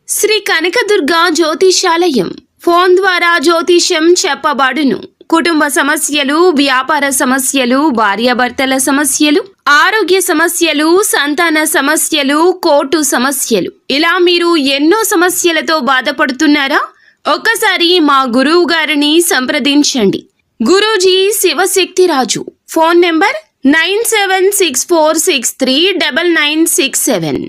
Shri Kanakadurga జ్యోతిషాలయం phone ద్వారా జ్యోతిష్యం చెప్పబడును. కుటుంబ సమస్యలు, వ్యాపార సమస్యలు, భార్యాభర్తల సమస్యలు, ఆరోగ్య సమస్యలు, సంతాన సమస్యలు, కోర్టు సమస్యలు, ఇలా మీరు ఎన్నో సమస్యలతో బాధపడుతున్నారా? ఒక్కసారి మా గురువు గారిని సంప్రదించండి. గురూజీ శివశక్తిరాజు. Phone number 9764639967.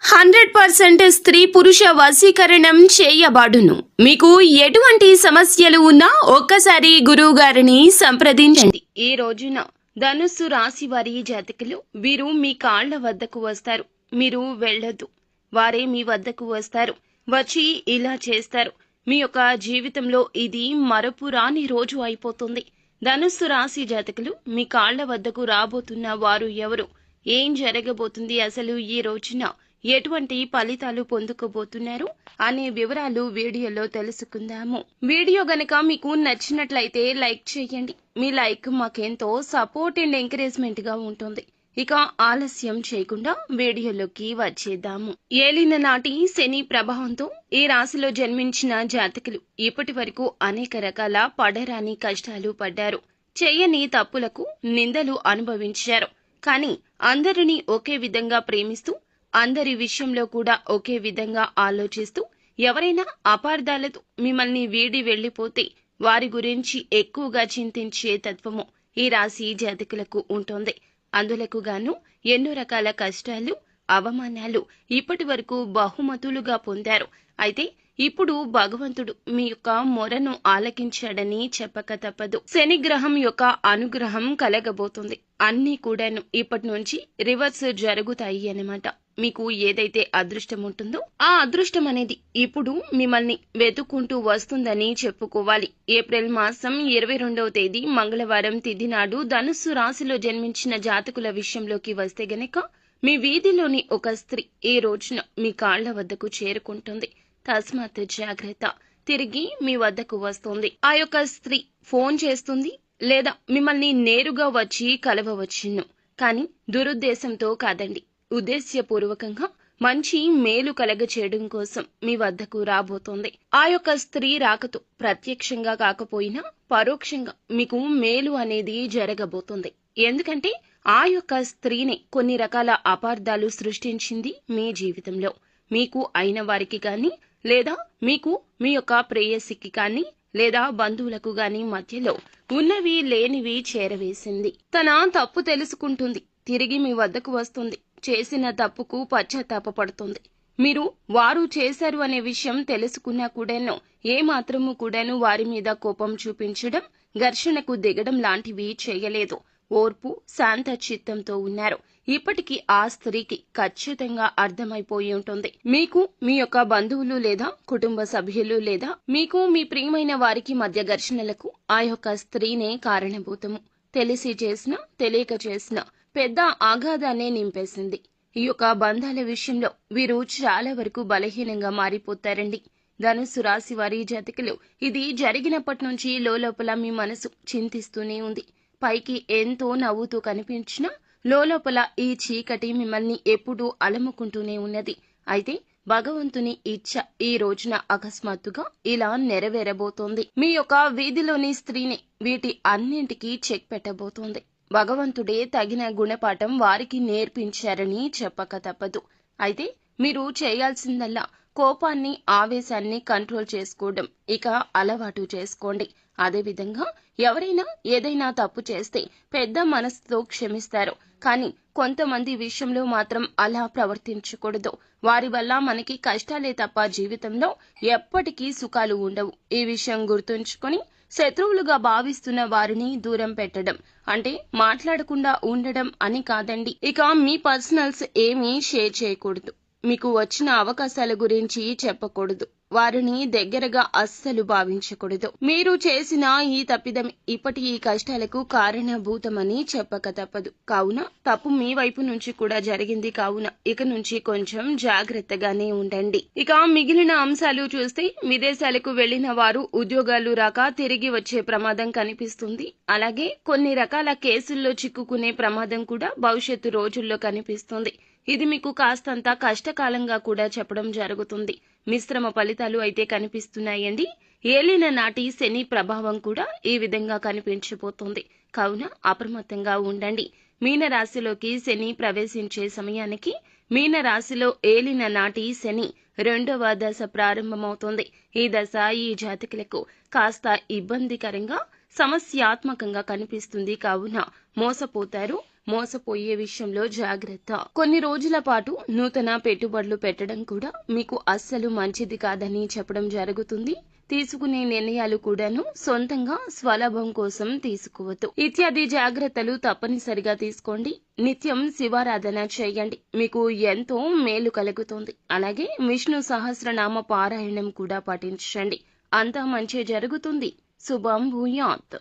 100% స్త్రీ పురుష వశీకరణం చేయబడును. మీకు ఎటువంటి సమస్యలు ఉన్నా ఒక్కసారి గురువు గారిని సంప్రదించండి. ఈ రోజున ధనుస్సు రాశి వారి జాతకులు, వీరు మీ కాళ్ల వద్దకు వస్తారు. మీరు వెళ్ళొద్దు, వారే మీ వద్దకు వస్తారు. వచ్చి ఇలా చేస్తారు. మీ యొక్క జీవితంలో ఇది మరపురాని రోజు అయిపోతుంది. ధనుస్సు రాశి జాతకులు, మీ కాళ్ల వద్దకు రాబోతున్న వారు ఎవరు, ఏం జరగబోతుంది, అసలు ఈ రోజున ఎటువంటి ఫలితాలు పొందుకోబోతున్నారు అనే వివరాలు వీడియోలో తెలుసుకుందాము. వీడియో గనక మీకు నచ్చినట్లయితే లైక్ చేయండి. మీ లైక్ మాకెంతో సపోర్ట్ అండ్ ఎంకరేజ్మెంట్ గా ఉంటుంది. ఇక ఆలస్యం చేయకుండా వీడియోలోకి వచ్చేద్దాము. ఏలిన నాటి శని ప్రభావంతో ఈ రాశిలో జన్మించిన జాతకులు ఇప్పటి వరకు అనేక రకాల పడరాని కష్టాలు పడ్డారు. చేయని తప్పులకు నిందలు అనుభవించారు. కానీ అందరినీ ఒకే విధంగా ప్రేమిస్తూ, అందరి విషయంలో కూడా ఒకే విధంగా ఆలోచిస్తూ, ఎవరైనా అపార్థాలతో మిమ్మల్ని వీడి వెళ్లిపోతే వారి గురించి ఎక్కువగా చింతించే తత్వము ఈ రాశి జాతకులకు ఉంటుంది. అందులకు గాను ఎన్నో రకాల కష్టాలు, అవమానాలు ఇప్పటి వరకు బహుమతులుగా పొందారు. అయితే ఇప్పుడు భగవంతుడు మీ యొక్క మొరను ఆలకించాడని చెప్పక తప్పదు. శని గ్రహం యొక్క అనుగ్రహం కలగబోతుంది. అన్నీ కూడాను ఇప్పటి నుంచి రివర్స్ జరుగుతాయి అన్నమాట. మీకు ఏదైతే అదృష్టం ఉంటుందో ఆ అదృష్టం అనేది ఇప్పుడు మిమ్మల్ని వెతుక్కుంటూ వస్తుందని చెప్పుకోవాలి. ఏప్రిల్ మాసం 22వ తేదీ మంగళవారం తిథి నాడు ధనుస్సు రాశిలో జన్మించిన జాతకుల విషయంలోకి వస్తే గనక, మీ వీధిలోని ఒక స్త్రీ ఈ రోజున మీ కాళ్ల వద్దకు చేరుకుంటుంది. తస్మాత్ జాగ్రత్త. తిరిగి మీ వద్దకు వస్తుంది. ఆ యొక్క స్త్రీ ఫోన్ చేస్తుంది, లేదా మిమ్మల్ని నేరుగా వచ్చి కలవవచ్చును. కానీ దురుద్దేశంతో కాదండి, ఉద్దేశ్యపూర్వకంగా మంచి మేలు కలగచేయడం కోసం మీ వద్దకు రాబోతోంది. ఆ యొక్క స్త్రీ రాకతో ప్రత్యక్షంగా కాకపోయినా పరోక్షంగా మీకు మేలు అనేది జరగబోతుంది. ఎందుకంటే ఆ యొక్క స్త్రీనే కొన్ని రకాల అపార్థాలు సృష్టించింది మీ జీవితంలో. మీకు అయిన వారికి కానీ, లేదా మీకు మీ యొక్క ప్రేయసికి కానీ, లేదా బంధువులకు గాని మధ్యలో ఉన్నవి లేనివి చేరవేసింది. తన తప్పు తెలుసుకుంటుంది, తిరిగి మీ వద్దకు వస్తుంది. చేసిన తప్పుకు పశ్చాత్తాపపడుతుంది. మీరు వారు చేశారు అనే విషయం తెలుసుకున్నా కూడాను ఏమాత్రము కూడాను వారి మీద కోపం చూపించడం, ఘర్షణకు దిగడం లాంటివి చేయలేదు. ఓర్పు, శాంత చిత్తంతో ఉన్నారు. ఇప్పటికీ ఆ స్త్రీకి ఖచ్చితంగా అర్థమైపోయి ఉంటుంది. మీకు మీ యొక్క బంధువులు లేదా కుటుంబ సభ్యులు, లేదా మీకు మీ ప్రియమైన వారికి మధ్య ఘర్షణలకు ఆ యొక్క స్త్రీనే కారణభూతము. తెలిసి చేసిన, తెలియక చేసిన పెద్ద ఆఘాతాన్నే నింపేసింది. ఈ యొక్క బంధాల విషయంలో వీరు చాలా వరకు బలహీనంగా మారిపోతారండి. ధనుస్సు రాశి వారి జాతకులు, ఇది జరిగినప్పటి నుంచి లోపల మీ మనసు చింతిస్తూనే ఉంది. పైకి ఎంతో నవ్వుతూ కనిపించినా లోపల ఈ చీకటి మిమ్మల్ని ఎప్పుడూ అలముకుంటూనే ఉన్నది. అయితే భగవంతుని ఇచ్చ ఈ రోజున అకస్మాత్తుగా ఇలా నెరవేరబోతోంది. మీ యొక్క వీధిలోని స్త్రీని వీటి అన్నింటికీ చెక్ పెట్టబోతోంది. భగవంతుడే తగిన గుణపాఠం వారికి నేర్పించారని చెప్పక తప్పదు. అయితే మీరు చేయాల్సిందల్లా కోపాన్ని, ఆవేశాన్ని కంట్రోల్ చేసుకోవడం ఇక అలవాటు చేసుకోండి. అదేవిధంగా ఎవరైనా ఏదైనా తప్పు చేస్తే పెద్ద మనసుతో క్షమిస్తారు. కానీ కొంతమంది విషయంలో మాత్రం అలా ప్రవర్తించకూడదు. వారి వల్ల మనకి కష్టాలే తప్ప జీవితంలో ఎప్పటికీ సుఖాలు ఉండవు. ఈ విషయం గుర్తుంచుకొని శత్రువులుగా భావిస్తున్న వారిని దూరం పెట్టడం అంటే మాట్లాడకుండా ఉండడం అని కాదండి. ఇక మీ పర్సనల్స్ ఏమీ షేర్ చేయకూడదు. మీకు వచ్చిన అవకాశాల గురించి చెప్పకూడదు. వారిని దగ్గరగా అస్సలు భావించకూడదు. మీరు చేసిన ఈ తప్పిదం ఇప్పటి ఈ కష్టాలకు కారణభూతమని చెప్పక తప్పదు. కావున తప్పు మీ వైపు నుంచి కూడా జరిగింది. కావున ఇక నుంచి కొంచెం జాగ్రత్తగానే ఉండండి. ఇక మిగిలిన అంశాలు చూస్తే, విదేశాలకు వెళ్లిన వారు ఉద్యోగాలు రాక తిరిగి వచ్చే ప్రమాదం కనిపిస్తుంది. అలాగే కొన్ని రకాల కేసుల్లో చిక్కుకునే ప్రమాదం కూడా భవిష్యత్తు రోజుల్లో కనిపిస్తుంది. ఇది మీకు కాస్తంత కష్టకాలంగా కూడా చెప్పడం జరుగుతుంది. మిశ్రమ ఫలితాలు అయితే కనిపిస్తున్నాయండి. ఏలిన నాటి శని ప్రభావం కూడా ఈ విధంగా కనిపించబోతోంది. కావున అప్రమత్తంగా ఉండండి. మీన రాశిలోకి శని ప్రవేశించే సమయానికి మీన రాశిలో ఏలిన నాటి శని 2వ దశ ప్రారంభమవుతోంది. ఈ దశ ఈ జాతకులకు కాస్త ఇబ్బందికరంగా సమస్యాత్మకంగా కనిపిస్తుంది. కావున మోసపోతారు. మోసపోయే విషయంలో జాగ్రత్త. కొన్ని రోజుల పాటు నూతన పెట్టుబడులు పెట్టడం కూడా మీకు అస్సలు మంచిది కాదని చెప్పడం జరుగుతుంది. తీసుకునే నిర్ణయాలు కూడాను సొంతంగా స్వలాభం కోసం తీసుకోవద్దు. ఇత్యాది జాగ్రత్తలు తప్పనిసరిగా తీసుకోండి. నిత్యం శివారాధన చేయండి. మీకు ఎంతో మేలు కలుగుతుంది. అలాగే విష్ణు సహస్రనామ పారాయణం కూడా పఠించండి. అంతా మంచి జరుగుతుంది. శుభం భూయాత్.